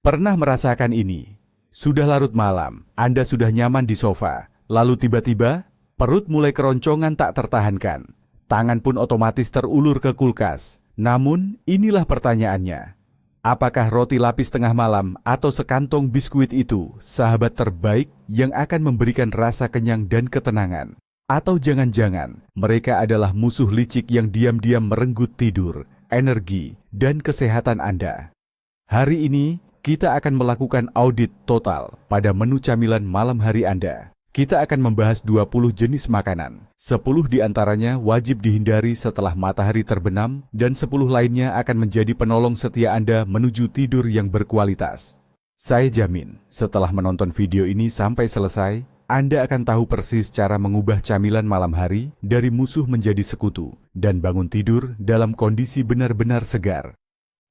Pernah merasakan ini? Sudah larut malam, Anda sudah nyaman di sofa, lalu tiba-tiba perut mulai keroncongan tak tertahankan. Tangan pun otomatis terulur ke kulkas. Namun, inilah pertanyaannya. Apakah roti lapis tengah malam atau sekantong biskuit itu sahabat terbaik yang akan memberikan rasa kenyang dan ketenangan? Atau jangan-jangan mereka adalah musuh licik yang diam-diam merenggut tidur, energi, dan kesehatan Anda? Hari ini, kita akan melakukan audit total pada menu camilan malam hari Anda. Kita akan membahas 20 jenis makanan. 10 diantaranya wajib dihindari setelah matahari terbenam dan 10 lainnya akan menjadi penolong setia Anda menuju tidur yang berkualitas. Saya jamin, setelah menonton video ini sampai selesai, Anda akan tahu persis cara mengubah camilan malam hari dari musuh menjadi sekutu dan bangun tidur dalam kondisi benar-benar segar.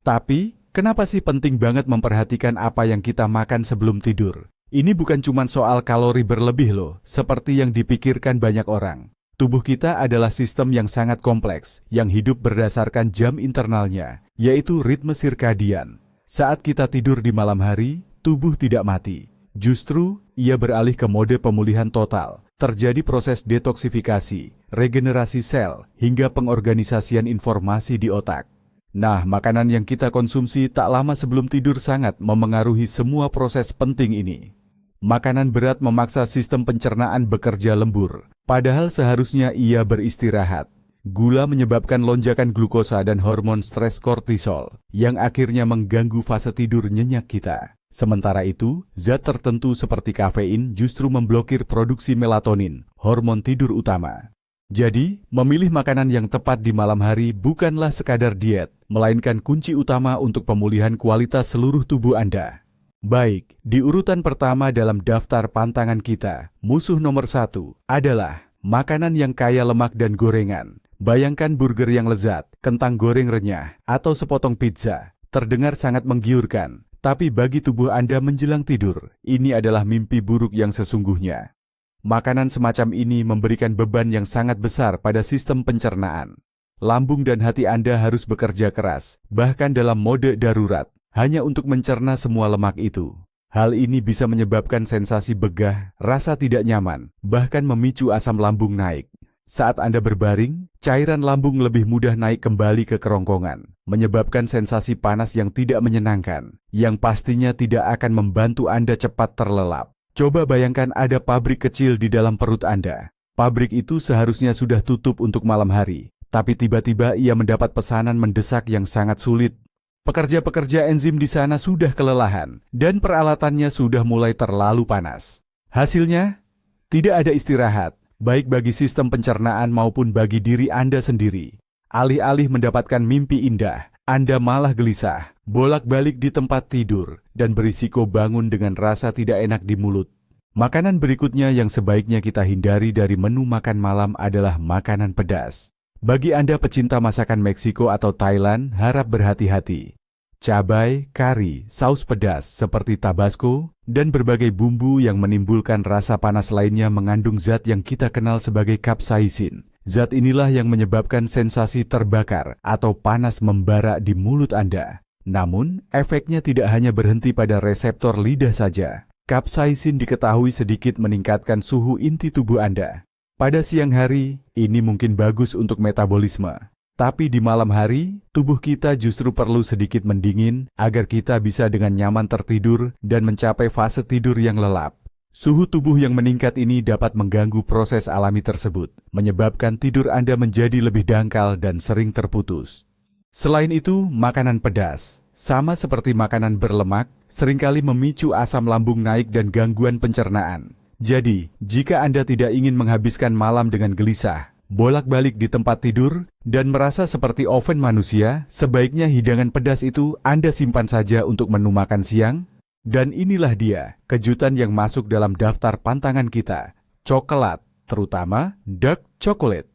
Tapi, kenapa sih penting banget memperhatikan apa yang kita makan sebelum tidur? Ini bukan cuma soal kalori berlebih loh, seperti yang dipikirkan banyak orang. Tubuh kita adalah sistem yang sangat kompleks, yang hidup berdasarkan jam internalnya, yaitu ritme sirkadian. Saat kita tidur di malam hari, tubuh tidak mati. Justru, ia beralih ke mode pemulihan total. Terjadi proses detoksifikasi, regenerasi sel, hingga pengorganisasian informasi di otak. Nah, makanan yang kita konsumsi tak lama sebelum tidur sangat memengaruhi semua proses penting ini. Makanan berat memaksa sistem pencernaan bekerja lembur, padahal seharusnya ia beristirahat. Gula menyebabkan lonjakan glukosa dan hormon stres kortisol, yang akhirnya mengganggu fase tidur nyenyak kita. Sementara itu, zat tertentu seperti kafein justru memblokir produksi melatonin, hormon tidur utama. Jadi, memilih makanan yang tepat di malam hari bukanlah sekadar diet, melainkan kunci utama untuk pemulihan kualitas seluruh tubuh Anda. Baik, di urutan pertama dalam daftar pantangan kita, musuh nomor 1 adalah makanan yang kaya lemak dan gorengan. Bayangkan burger yang lezat, kentang goreng renyah, atau sepotong pizza. Terdengar sangat menggiurkan, tapi bagi tubuh Anda menjelang tidur, ini adalah mimpi buruk yang sesungguhnya. Makanan semacam ini memberikan beban yang sangat besar pada sistem pencernaan. Lambung dan hati Anda harus bekerja keras, bahkan dalam mode darurat, hanya untuk mencerna semua lemak itu. Hal ini bisa menyebabkan sensasi begah, rasa tidak nyaman, bahkan memicu asam lambung naik. Saat Anda berbaring, cairan lambung lebih mudah naik kembali ke kerongkongan, menyebabkan sensasi panas yang tidak menyenangkan, yang pastinya tidak akan membantu Anda cepat terlelap. Coba bayangkan ada pabrik kecil di dalam perut Anda. Pabrik itu seharusnya sudah tutup untuk malam hari, tapi tiba-tiba ia mendapat pesanan mendesak yang sangat sulit. Pekerja-pekerja enzim di sana sudah kelelahan, dan peralatannya sudah mulai terlalu panas. Hasilnya, tidak ada istirahat, baik bagi sistem pencernaan maupun bagi diri Anda sendiri. Alih-alih mendapatkan mimpi indah, Anda malah gelisah, bolak-balik di tempat tidur, dan berisiko bangun dengan rasa tidak enak di mulut. Makanan berikutnya yang sebaiknya kita hindari dari menu makan malam adalah makanan pedas. Bagi Anda pecinta masakan Meksiko atau Thailand, harap berhati-hati. Cabai, kari, saus pedas seperti Tabasco, dan berbagai bumbu yang menimbulkan rasa panas lainnya mengandung zat yang kita kenal sebagai capsaicin. Zat inilah yang menyebabkan sensasi terbakar atau panas membara di mulut Anda. Namun, efeknya tidak hanya berhenti pada reseptor lidah saja. Capsaicin diketahui sedikit meningkatkan suhu inti tubuh Anda. Pada siang hari, ini mungkin bagus untuk metabolisme. Tapi di malam hari, tubuh kita justru perlu sedikit mendingin agar kita bisa dengan nyaman tertidur dan mencapai fase tidur yang lelap. Suhu tubuh yang meningkat ini dapat mengganggu proses alami tersebut, menyebabkan tidur Anda menjadi lebih dangkal dan sering terputus. Selain itu, makanan pedas, sama seperti makanan berlemak, seringkali memicu asam lambung naik dan gangguan pencernaan. Jadi, jika Anda tidak ingin menghabiskan malam dengan gelisah, bolak-balik di tempat tidur, dan merasa seperti oven manusia, sebaiknya hidangan pedas itu Anda simpan saja untuk menu makan siang. Dan inilah dia, kejutan yang masuk dalam daftar pantangan kita, coklat, terutama dark chocolate.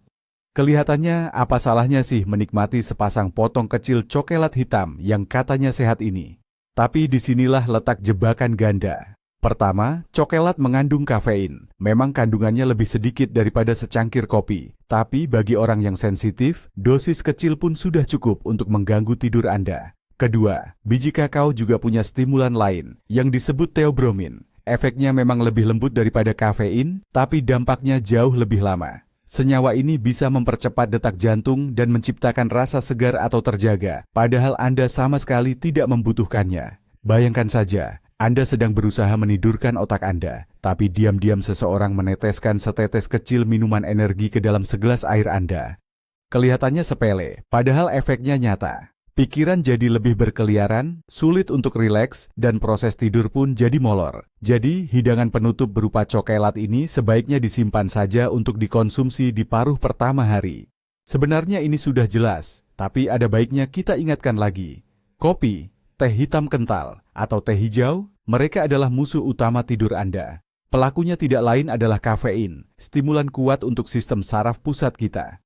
Kelihatannya apa salahnya sih menikmati sepasang potong kecil coklat hitam yang katanya sehat ini? Tapi disinilah letak jebakan ganda. Pertama, coklat mengandung kafein. Memang kandungannya lebih sedikit daripada secangkir kopi. Tapi bagi orang yang sensitif, dosis kecil pun sudah cukup untuk mengganggu tidur Anda. Kedua, biji kakao juga punya stimulan lain yang disebut theobromine. Efeknya memang lebih lembut daripada kafein, tapi dampaknya jauh lebih lama. Senyawa ini bisa mempercepat detak jantung dan menciptakan rasa segar atau terjaga, padahal Anda sama sekali tidak membutuhkannya. Bayangkan saja, Anda sedang berusaha menidurkan otak Anda, tapi diam-diam seseorang meneteskan setetes kecil minuman energi ke dalam segelas air Anda. Kelihatannya sepele, padahal efeknya nyata. Pikiran jadi lebih berkeliaran, sulit untuk rileks, dan proses tidur pun jadi molor. Jadi, hidangan penutup berupa coklat ini sebaiknya disimpan saja untuk dikonsumsi di paruh pertama hari. Sebenarnya ini sudah jelas, tapi ada baiknya kita ingatkan lagi. Kopi, teh hitam kental, atau teh hijau, mereka adalah musuh utama tidur Anda. Pelakunya tidak lain adalah kafein, stimulan kuat untuk sistem saraf pusat kita.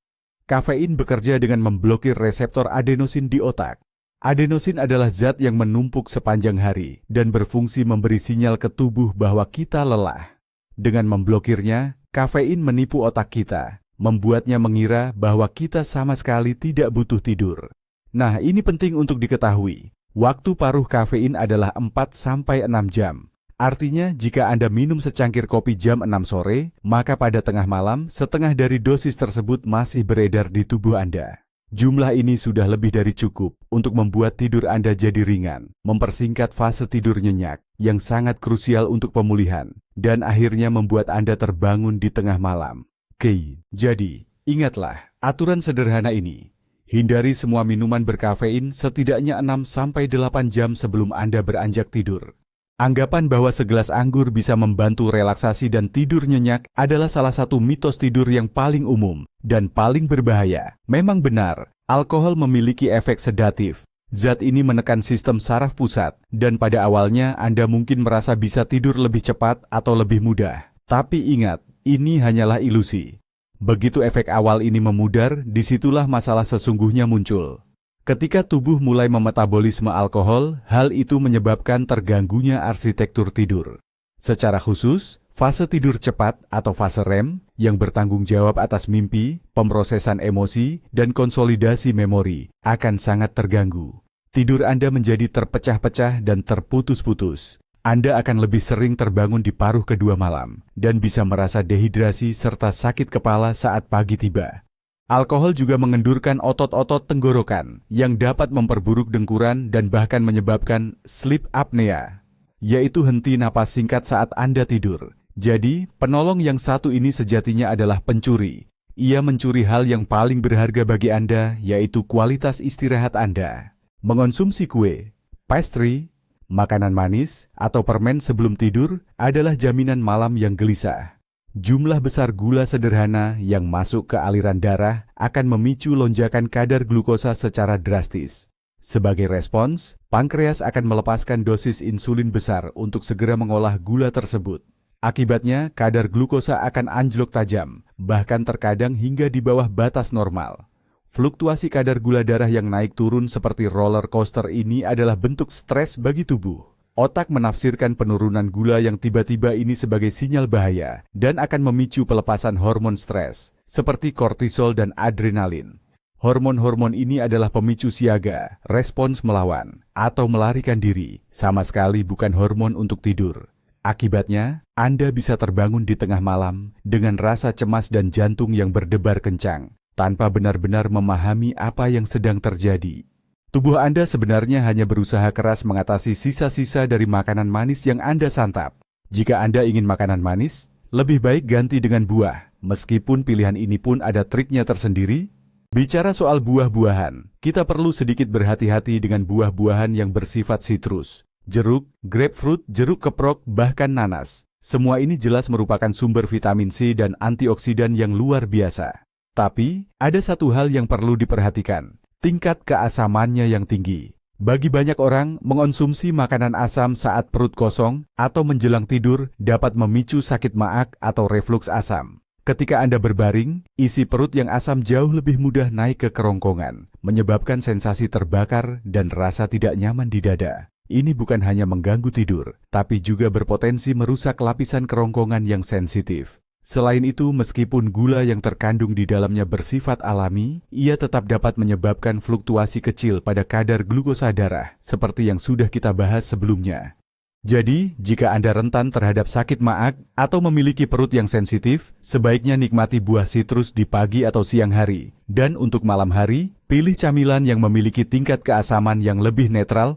Kafein bekerja dengan memblokir reseptor adenosin di otak. Adenosin adalah zat yang menumpuk sepanjang hari dan berfungsi memberi sinyal ke tubuh bahwa kita lelah. Dengan memblokirnya, kafein menipu otak kita, membuatnya mengira bahwa kita sama sekali tidak butuh tidur. Nah, ini penting untuk diketahui. Waktu paruh kafein adalah 4-6 jam. Artinya, jika Anda minum secangkir kopi jam 6 sore, maka pada tengah malam, setengah dari dosis tersebut masih beredar di tubuh Anda. Jumlah ini sudah lebih dari cukup untuk membuat tidur Anda jadi ringan, mempersingkat fase tidur nyenyak yang sangat krusial untuk pemulihan, dan akhirnya membuat Anda terbangun di tengah malam. Oke, jadi, ingatlah, aturan sederhana ini. Hindari semua minuman berkafein setidaknya 6-8 jam sebelum Anda beranjak tidur. Anggapan bahwa segelas anggur bisa membantu relaksasi dan tidur nyenyak adalah salah satu mitos tidur yang paling umum dan paling berbahaya. Memang benar, alkohol memiliki efek sedatif. Zat ini menekan sistem saraf pusat, dan pada awalnya Anda mungkin merasa bisa tidur lebih cepat atau lebih mudah. Tapi ingat, ini hanyalah ilusi. Begitu efek awal ini memudar, disitulah masalah sesungguhnya muncul. Ketika tubuh mulai memetabolisme alkohol, hal itu menyebabkan terganggunya arsitektur tidur. Secara khusus, fase tidur cepat atau fase REM yang bertanggung jawab atas mimpi, pemrosesan emosi, dan konsolidasi memori akan sangat terganggu. Tidur Anda menjadi terpecah-pecah dan terputus-putus. Anda akan lebih sering terbangun di paruh kedua malam dan bisa merasa dehidrasi serta sakit kepala saat pagi tiba. Alkohol juga mengendurkan otot-otot tenggorokan yang dapat memperburuk dengkuran dan bahkan menyebabkan sleep apnea, yaitu henti napas singkat saat Anda tidur. Jadi, penolong yang satu ini sejatinya adalah pencuri. Ia mencuri hal yang paling berharga bagi Anda, yaitu kualitas istirahat Anda. Mengonsumsi kue, pastry, makanan manis, atau permen sebelum tidur adalah jaminan malam yang gelisah. Jumlah besar gula sederhana yang masuk ke aliran darah akan memicu lonjakan kadar glukosa secara drastis. Sebagai respons, pankreas akan melepaskan dosis insulin besar untuk segera mengolah gula tersebut. Akibatnya, kadar glukosa akan anjlok tajam, bahkan terkadang hingga di bawah batas normal. Fluktuasi kadar gula darah yang naik turun seperti roller coaster ini adalah bentuk stres bagi tubuh. Otak menafsirkan penurunan gula yang tiba-tiba ini sebagai sinyal bahaya dan akan memicu pelepasan hormon stres, seperti kortisol dan adrenalin. Hormon-hormon ini adalah pemicu siaga, respons melawan, atau melarikan diri, sama sekali bukan hormon untuk tidur. Akibatnya, Anda bisa terbangun di tengah malam dengan rasa cemas dan jantung yang berdebar kencang, tanpa benar-benar memahami apa yang sedang terjadi. Tubuh Anda sebenarnya hanya berusaha keras mengatasi sisa-sisa dari makanan manis yang Anda santap. Jika Anda ingin makanan manis, lebih baik ganti dengan buah. Meskipun pilihan ini pun ada triknya tersendiri. Bicara soal buah-buahan, kita perlu sedikit berhati-hati dengan buah-buahan yang bersifat sitrus. Jeruk, grapefruit, jeruk keprok, bahkan nanas. Semua ini jelas merupakan sumber vitamin C dan antioksidan yang luar biasa. Tapi, ada satu hal yang perlu diperhatikan. Tingkat keasamannya yang tinggi. Bagi banyak orang, mengonsumsi makanan asam saat perut kosong atau menjelang tidur dapat memicu sakit maag atau refluks asam. Ketika Anda berbaring, isi perut yang asam jauh lebih mudah naik ke kerongkongan, menyebabkan sensasi terbakar dan rasa tidak nyaman di dada. Ini bukan hanya mengganggu tidur, tapi juga berpotensi merusak lapisan kerongkongan yang sensitif. Selain itu, meskipun gula yang terkandung di dalamnya bersifat alami, ia tetap dapat menyebabkan fluktuasi kecil pada kadar glukosa darah, seperti yang sudah kita bahas sebelumnya. Jadi, jika Anda rentan terhadap sakit maag atau memiliki perut yang sensitif, sebaiknya nikmati buah sitrus di pagi atau siang hari. Dan untuk malam hari, pilih camilan yang memiliki tingkat keasaman yang lebih netral.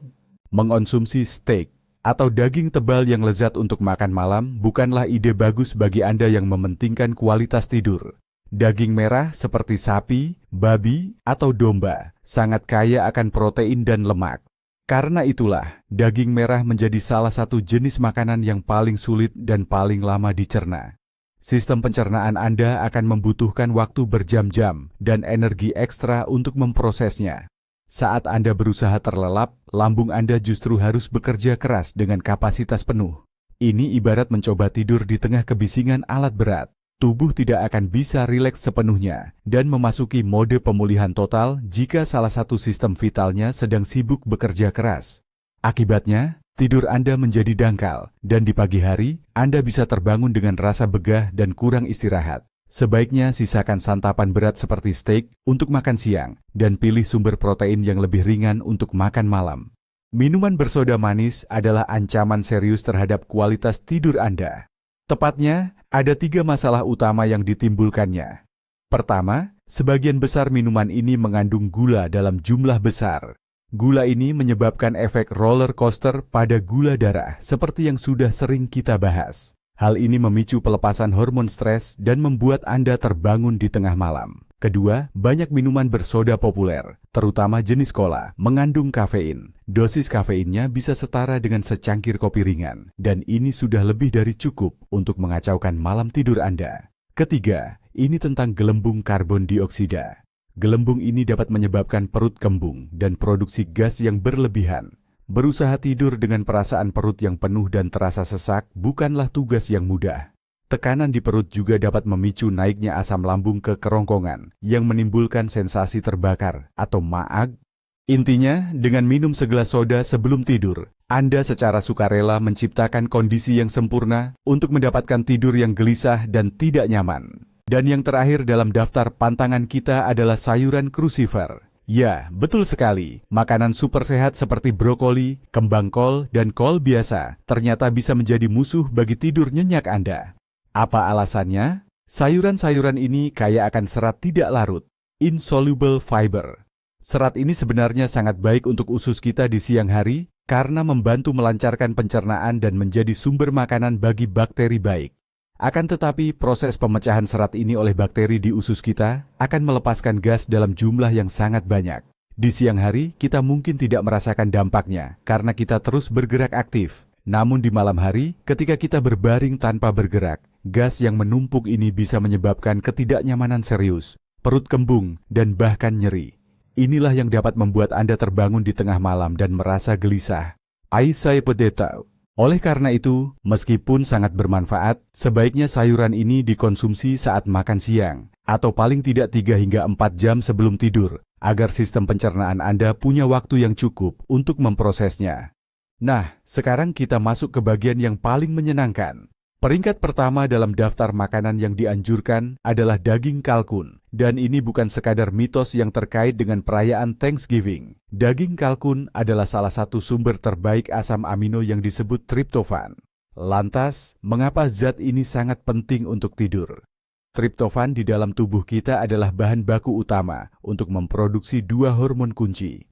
Mengonsumsi steak atau daging tebal yang lezat untuk makan malam bukanlah ide bagus bagi Anda yang mementingkan kualitas tidur. Daging merah seperti sapi, babi, atau domba sangat kaya akan protein dan lemak. Karena itulah, daging merah menjadi salah satu jenis makanan yang paling sulit dan paling lama dicerna. Sistem pencernaan Anda akan membutuhkan waktu berjam-jam dan energi ekstra untuk memprosesnya. Saat Anda berusaha terlelap, lambung Anda justru harus bekerja keras dengan kapasitas penuh. Ini ibarat mencoba tidur di tengah kebisingan alat berat. Tubuh tidak akan bisa rileks sepenuhnya dan memasuki mode pemulihan total jika salah satu sistem vitalnya sedang sibuk bekerja keras. Akibatnya, tidur Anda menjadi dangkal dan di pagi hari Anda bisa terbangun dengan rasa begah dan kurang istirahat. Sebaiknya sisakan santapan berat seperti steak untuk makan siang dan pilih sumber protein yang lebih ringan untuk makan malam. Minuman bersoda manis adalah ancaman serius terhadap kualitas tidur Anda. Tepatnya, ada 3 masalah utama yang ditimbulkannya. Pertama, sebagian besar minuman ini mengandung gula dalam jumlah besar. Gula ini menyebabkan efek roller coaster pada gula darah seperti yang sudah sering kita bahas. Hal ini memicu pelepasan hormon stres dan membuat Anda terbangun di tengah malam. Kedua, banyak minuman bersoda populer, terutama jenis cola, mengandung kafein. Dosis kafeinnya bisa setara dengan secangkir kopi ringan, dan ini sudah lebih dari cukup untuk mengacaukan malam tidur Anda. Ketiga, ini tentang gelembung karbon dioksida. Gelembung ini dapat menyebabkan perut kembung dan produksi gas yang berlebihan. Berusaha tidur dengan perasaan perut yang penuh dan terasa sesak bukanlah tugas yang mudah. Tekanan di perut juga dapat memicu naiknya asam lambung ke kerongkongan yang menimbulkan sensasi terbakar atau maag. Intinya, dengan minum segelas soda sebelum tidur, Anda secara sukarela menciptakan kondisi yang sempurna untuk mendapatkan tidur yang gelisah dan tidak nyaman. Dan yang terakhir dalam daftar pantangan kita adalah sayuran crucifer. Ya, betul sekali. Makanan super sehat seperti brokoli, kembang kol, dan kol biasa ternyata bisa menjadi musuh bagi tidur nyenyak Anda. Apa alasannya? Sayuran-sayuran ini kaya akan serat tidak larut, insoluble fiber. Serat ini sebenarnya sangat baik untuk usus kita di siang hari karena membantu melancarkan pencernaan dan menjadi sumber makanan bagi bakteri baik. Akan tetapi, proses pemecahan serat ini oleh bakteri di usus kita akan melepaskan gas dalam jumlah yang sangat banyak. Di siang hari, kita mungkin tidak merasakan dampaknya karena kita terus bergerak aktif. Namun di malam hari, ketika kita berbaring tanpa bergerak, gas yang menumpuk ini bisa menyebabkan ketidaknyamanan serius, perut kembung, dan bahkan nyeri. Inilah yang dapat membuat Anda terbangun di tengah malam dan merasa gelisah. Aisyah potato. Oleh karena itu, meskipun sangat bermanfaat, sebaiknya sayuran ini dikonsumsi saat makan siang, atau paling tidak 3 hingga 4 jam sebelum tidur, agar sistem pencernaan Anda punya waktu yang cukup untuk memprosesnya. Nah, sekarang kita masuk ke bagian yang paling menyenangkan. Peringkat pertama dalam daftar makanan yang dianjurkan adalah daging kalkun. Dan ini bukan sekadar mitos yang terkait dengan perayaan Thanksgiving. Daging kalkun adalah salah satu sumber terbaik asam amino yang disebut triptofan. Lantas, mengapa zat ini sangat penting untuk tidur? Triptofan di dalam tubuh kita adalah bahan baku utama untuk memproduksi 2 hormon kunci.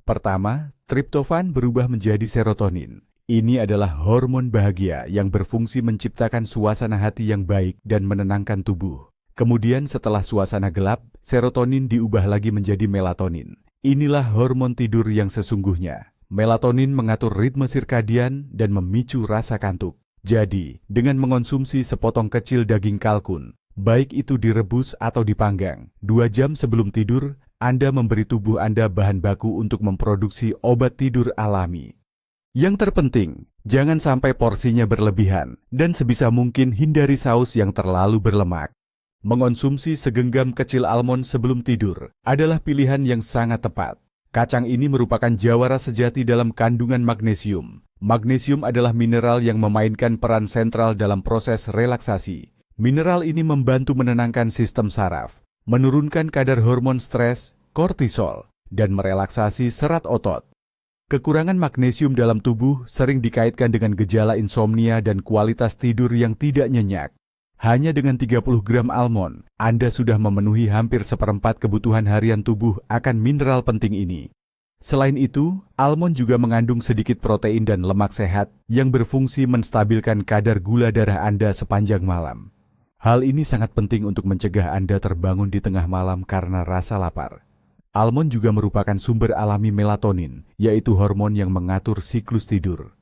Pertama, triptofan berubah menjadi serotonin. Ini adalah hormon bahagia yang berfungsi menciptakan suasana hati yang baik dan menenangkan tubuh. Kemudian setelah suasana gelap, serotonin diubah lagi menjadi melatonin. Inilah hormon tidur yang sesungguhnya. Melatonin mengatur ritme sirkadian dan memicu rasa kantuk. Jadi, dengan mengonsumsi sepotong kecil daging kalkun, baik itu direbus atau dipanggang, 2 jam sebelum tidur, Anda memberi tubuh Anda bahan baku untuk memproduksi obat tidur alami. Yang terpenting, jangan sampai porsinya berlebihan dan sebisa mungkin hindari saus yang terlalu berlemak. Mengonsumsi segenggam kecil almond sebelum tidur adalah pilihan yang sangat tepat. Kacang ini merupakan jawara sejati dalam kandungan magnesium. Magnesium adalah mineral yang memainkan peran sentral dalam proses relaksasi. Mineral ini membantu menenangkan sistem saraf, menurunkan kadar hormon stres, kortisol, dan merelaksasi serat otot. Kekurangan magnesium dalam tubuh sering dikaitkan dengan gejala insomnia dan kualitas tidur yang tidak nyenyak. Hanya dengan 30 gram almond, Anda sudah memenuhi hampir seperempat kebutuhan harian tubuh akan mineral penting ini. Selain itu, almond juga mengandung sedikit protein dan lemak sehat yang berfungsi menstabilkan kadar gula darah Anda sepanjang malam. Hal ini sangat penting untuk mencegah Anda terbangun di tengah malam karena rasa lapar. Almond juga merupakan sumber alami melatonin, yaitu hormon yang mengatur siklus tidur.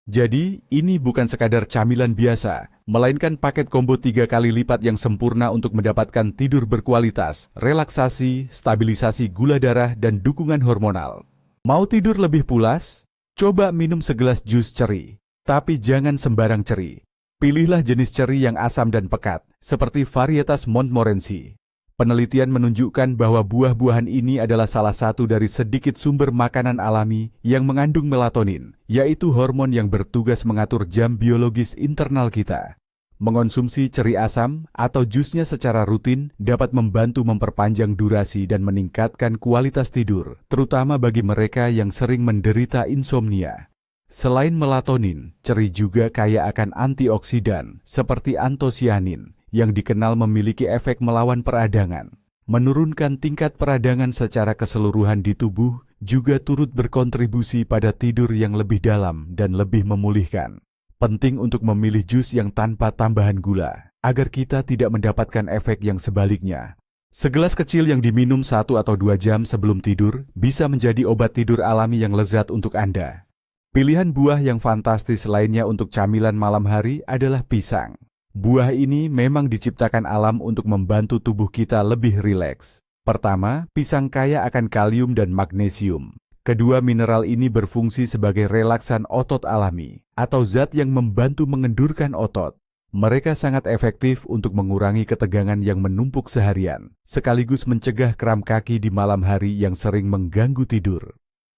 Jadi, ini bukan sekadar camilan biasa, melainkan paket combo 3 kali lipat yang sempurna untuk mendapatkan tidur berkualitas, relaksasi, stabilisasi gula darah, dan dukungan hormonal. Mau tidur lebih pulas? Coba minum segelas jus ceri. Tapi jangan sembarang ceri. Pilihlah jenis ceri yang asam dan pekat, seperti varietas Montmorency. Penelitian menunjukkan bahwa buah-buahan ini adalah salah satu dari sedikit sumber makanan alami yang mengandung melatonin, yaitu hormon yang bertugas mengatur jam biologis internal kita. Mengonsumsi ceri asam atau jusnya secara rutin dapat membantu memperpanjang durasi dan meningkatkan kualitas tidur, terutama bagi mereka yang sering menderita insomnia. Selain melatonin, ceri juga kaya akan antioksidan seperti antosianin, yang dikenal memiliki efek melawan peradangan. Menurunkan tingkat peradangan secara keseluruhan di tubuh juga turut berkontribusi pada tidur yang lebih dalam dan lebih memulihkan. Penting untuk memilih jus yang tanpa tambahan gula, agar kita tidak mendapatkan efek yang sebaliknya. Segelas kecil yang diminum 1 atau 2 jam sebelum tidur bisa menjadi obat tidur alami yang lezat untuk Anda. Pilihan buah yang fantastis lainnya untuk camilan malam hari adalah pisang. Buah ini memang diciptakan alam untuk membantu tubuh kita lebih rileks. Pertama, pisang kaya akan kalium dan magnesium. Kedua, mineral ini berfungsi sebagai relaksan otot alami, atau zat yang membantu mengendurkan otot. Mereka sangat efektif untuk mengurangi ketegangan yang menumpuk seharian, sekaligus mencegah kram kaki di malam hari yang sering mengganggu tidur.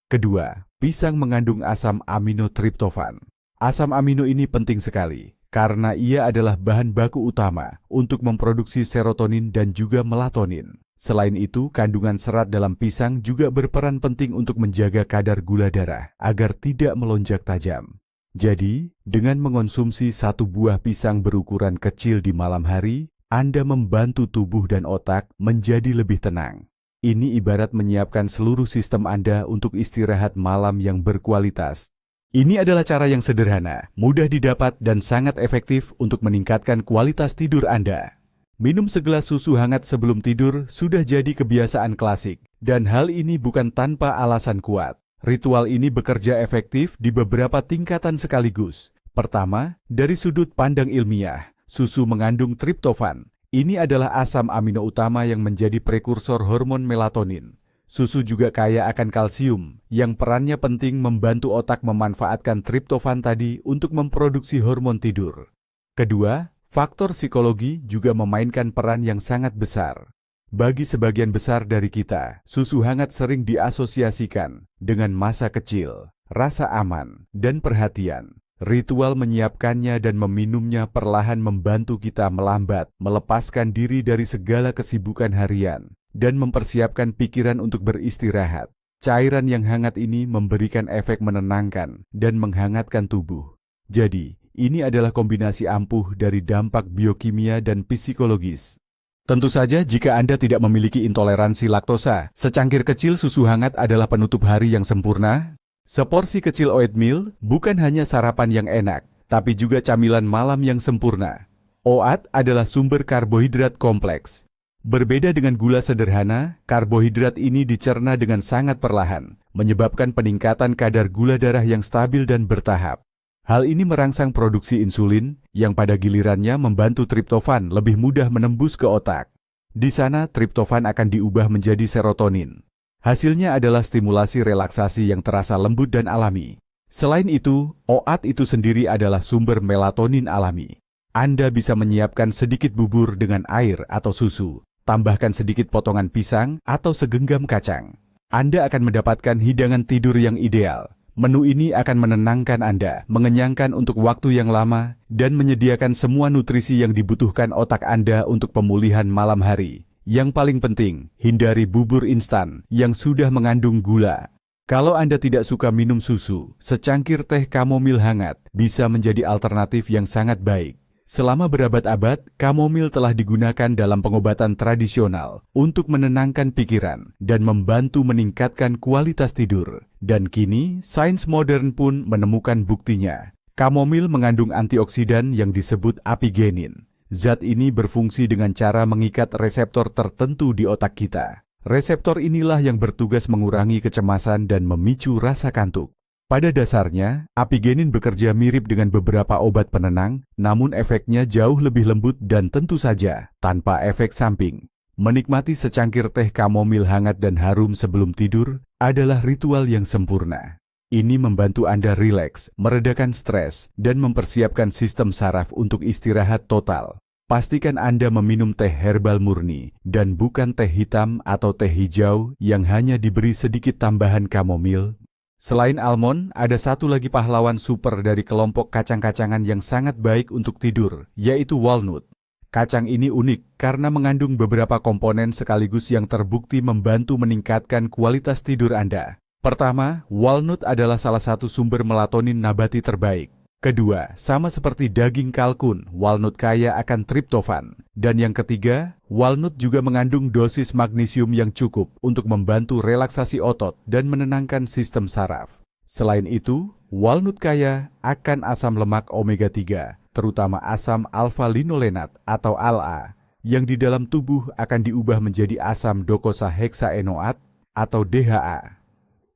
Kedua, pisang mengandung asam amino triptofan. Asam amino ini penting sekali, karena ia adalah bahan baku utama untuk memproduksi serotonin dan juga melatonin. Selain itu, kandungan serat dalam pisang juga berperan penting untuk menjaga kadar gula darah agar tidak melonjak tajam. Jadi, dengan mengonsumsi 1 buah pisang berukuran kecil di malam hari, Anda membantu tubuh dan otak menjadi lebih tenang. Ini ibarat menyiapkan seluruh sistem Anda untuk istirahat malam yang berkualitas. Ini adalah cara yang sederhana, mudah didapat, dan sangat efektif untuk meningkatkan kualitas tidur Anda. Minum segelas susu hangat sebelum tidur sudah jadi kebiasaan klasik, dan hal ini bukan tanpa alasan kuat. Ritual ini bekerja efektif di beberapa tingkatan sekaligus. Pertama, dari sudut pandang ilmiah, susu mengandung triptofan. Ini adalah asam amino utama yang menjadi prekursor hormon melatonin. Susu juga kaya akan kalsium, yang perannya penting membantu otak memanfaatkan triptofan tadi untuk memproduksi hormon tidur. Kedua, faktor psikologi juga memainkan peran yang sangat besar. Bagi sebagian besar dari kita, susu hangat sering diasosiasikan dengan masa kecil, rasa aman, dan perhatian. Ritual menyiapkannya dan meminumnya perlahan membantu kita melambat, melepaskan diri dari segala kesibukan harian, dan mempersiapkan pikiran untuk beristirahat. Cairan yang hangat ini memberikan efek menenangkan dan menghangatkan tubuh. Jadi, ini adalah kombinasi ampuh dari dampak biokimia dan psikologis. Tentu saja jika Anda tidak memiliki intoleransi laktosa, secangkir kecil susu hangat adalah penutup hari yang sempurna. Seporsi kecil oatmeal bukan hanya sarapan yang enak, tapi juga camilan malam yang sempurna. Oat adalah sumber karbohidrat kompleks. Berbeda dengan gula sederhana, karbohidrat ini dicerna dengan sangat perlahan, menyebabkan peningkatan kadar gula darah yang stabil dan bertahap. Hal ini merangsang produksi insulin, yang pada gilirannya membantu triptofan lebih mudah menembus ke otak. Di sana, triptofan akan diubah menjadi serotonin. Hasilnya adalah stimulasi relaksasi yang terasa lembut dan alami. Selain itu, oat itu sendiri adalah sumber melatonin alami. Anda bisa menyiapkan sedikit bubur dengan air atau susu, tambahkan sedikit potongan pisang atau segenggam kacang. Anda akan mendapatkan hidangan tidur yang ideal. Menu ini akan menenangkan Anda, mengenyangkan untuk waktu yang lama, dan menyediakan semua nutrisi yang dibutuhkan otak Anda untuk pemulihan malam hari. Yang paling penting, hindari bubur instan yang sudah mengandung gula. Kalau Anda tidak suka minum susu, secangkir teh kamomil hangat bisa menjadi alternatif yang sangat baik. Selama berabad-abad, kamomil telah digunakan dalam pengobatan tradisional untuk menenangkan pikiran dan membantu meningkatkan kualitas tidur. Dan kini, sains modern pun menemukan buktinya. Kamomil mengandung antioksidan yang disebut apigenin. Zat ini berfungsi dengan cara mengikat reseptor tertentu di otak kita. Reseptor inilah yang bertugas mengurangi kecemasan dan memicu rasa kantuk. Pada dasarnya, apigenin bekerja mirip dengan beberapa obat penenang, namun efeknya jauh lebih lembut dan tentu saja tanpa efek samping. Menikmati secangkir teh kamomil hangat dan harum sebelum tidur adalah ritual yang sempurna. Ini membantu Anda rileks, meredakan stres, dan mempersiapkan sistem saraf untuk istirahat total. Pastikan Anda meminum teh herbal murni dan bukan teh hitam atau teh hijau yang hanya diberi sedikit tambahan kamomil. Selain almond, ada satu lagi pahlawan super dari kelompok kacang-kacangan yang sangat baik untuk tidur, yaitu walnut. Kacang ini unik karena mengandung beberapa komponen sekaligus yang terbukti membantu meningkatkan kualitas tidur Anda. Pertama, walnut adalah salah satu sumber melatonin nabati terbaik. Kedua, sama seperti daging kalkun, walnut kaya akan triptofan. Dan yang ketiga, walnut juga mengandung dosis magnesium yang cukup untuk membantu relaksasi otot dan menenangkan sistem saraf. Selain itu, walnut kaya akan asam lemak omega 3, terutama asam alfa-linolenat atau ALA, yang di dalam tubuh akan diubah menjadi asam docosahexaenoat atau DHA.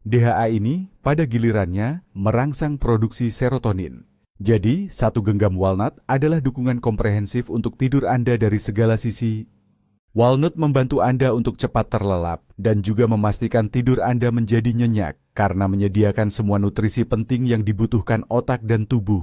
DHA ini pada gilirannya merangsang produksi serotonin. Jadi, satu genggam walnut adalah dukungan komprehensif untuk tidur Anda dari segala sisi. Walnut membantu Anda untuk cepat terlelap dan juga memastikan tidur Anda menjadi nyenyak karena menyediakan semua nutrisi penting yang dibutuhkan otak dan tubuh.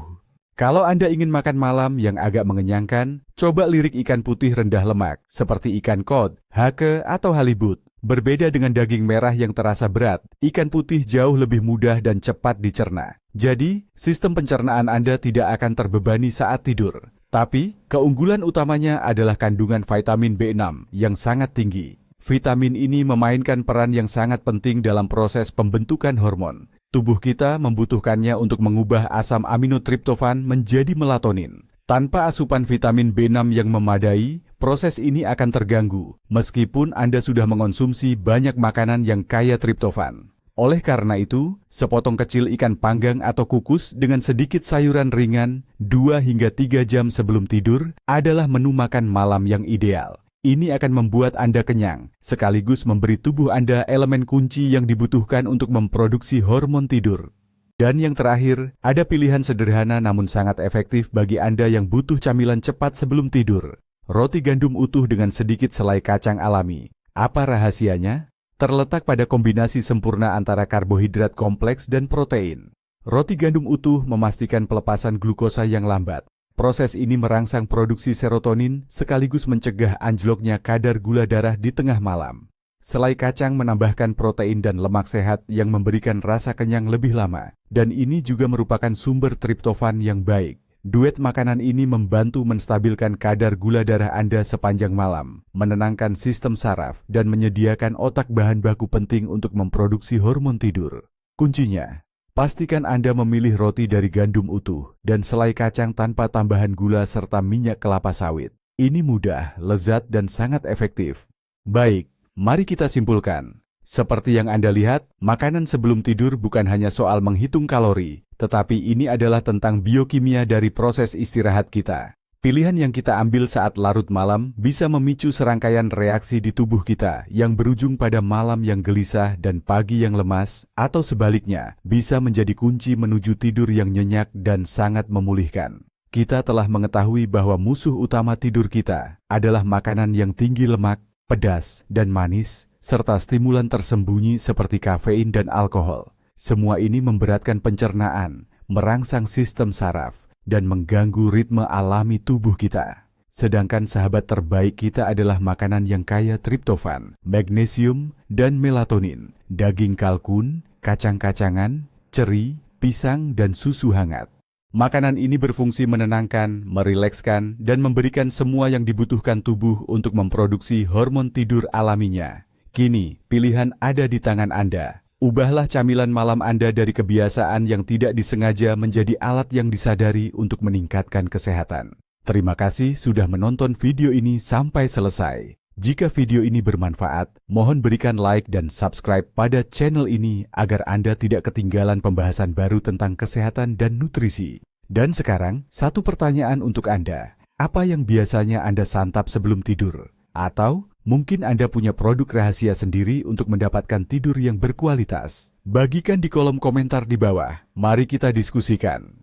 Kalau Anda ingin makan malam yang agak mengenyangkan, coba lirik ikan putih rendah lemak seperti ikan kod, hake, atau halibut. Berbeda dengan daging merah yang terasa berat, ikan putih jauh lebih mudah dan cepat dicerna. Jadi, sistem pencernaan Anda tidak akan terbebani saat tidur. Tapi, keunggulan utamanya adalah kandungan vitamin B6 yang sangat tinggi. Vitamin ini memainkan peran yang sangat penting dalam proses pembentukan hormon. Tubuh kita membutuhkannya untuk mengubah asam aminotriptofan menjadi melatonin. Tanpa asupan vitamin B6 yang memadai, proses ini akan terganggu, meskipun Anda sudah mengonsumsi banyak makanan yang kaya triptofan. Oleh karena itu, sepotong kecil ikan panggang atau kukus dengan sedikit sayuran ringan 2 hingga 3 jam sebelum tidur adalah menu makan malam yang ideal. Ini akan membuat Anda kenyang, sekaligus memberi tubuh Anda elemen kunci yang dibutuhkan untuk memproduksi hormon tidur. Dan yang terakhir, ada pilihan sederhana namun sangat efektif bagi Anda yang butuh camilan cepat sebelum tidur. Roti gandum utuh dengan sedikit selai kacang alami. Apa rahasianya? Terletak pada kombinasi sempurna antara karbohidrat kompleks dan protein. Roti gandum utuh memastikan pelepasan glukosa yang lambat. Proses ini merangsang produksi serotonin sekaligus mencegah anjloknya kadar gula darah di tengah malam. Selai kacang menambahkan protein dan lemak sehat yang memberikan rasa kenyang lebih lama, dan ini juga merupakan sumber triptofan yang baik. Duet makanan ini membantu menstabilkan kadar gula darah Anda sepanjang malam, menenangkan sistem saraf, dan menyediakan otak bahan baku penting untuk memproduksi hormon tidur. Kuncinya, pastikan Anda memilih roti dari gandum utuh dan selai kacang tanpa tambahan gula serta minyak kelapa sawit. Ini mudah, lezat, dan sangat efektif. Baik. Mari kita simpulkan. Seperti yang Anda lihat, makanan sebelum tidur bukan hanya soal menghitung kalori, tetapi ini adalah tentang biokimia dari proses istirahat kita. Pilihan yang kita ambil saat larut malam bisa memicu serangkaian reaksi di tubuh kita yang berujung pada malam yang gelisah dan pagi yang lemas, atau sebaliknya, bisa menjadi kunci menuju tidur yang nyenyak dan sangat memulihkan. Kita telah mengetahui bahwa musuh utama tidur kita adalah makanan yang tinggi lemak, pedas, dan manis, serta stimulan tersembunyi seperti kafein dan alkohol. Semua ini memberatkan pencernaan, merangsang sistem saraf, dan mengganggu ritme alami tubuh kita. Sedangkan sahabat terbaik kita adalah makanan yang kaya triptofan, magnesium, dan melatonin, daging kalkun, kacang-kacangan, ceri, pisang, dan susu hangat. Makanan ini berfungsi menenangkan, merilekskan, dan memberikan semua yang dibutuhkan tubuh untuk memproduksi hormon tidur alaminya. Kini, pilihan ada di tangan Anda. Ubahlah camilan malam Anda dari kebiasaan yang tidak disengaja menjadi alat yang disadari untuk meningkatkan kesehatan. Terima kasih sudah menonton video ini sampai selesai. Jika video ini bermanfaat, mohon berikan like dan subscribe pada channel ini agar Anda tidak ketinggalan pembahasan baru tentang kesehatan dan nutrisi. Dan sekarang, satu pertanyaan untuk Anda. Apa yang biasanya Anda santap sebelum tidur? Atau mungkin Anda punya produk rahasia sendiri untuk mendapatkan tidur yang berkualitas? Bagikan di kolom komentar di bawah. Mari kita diskusikan.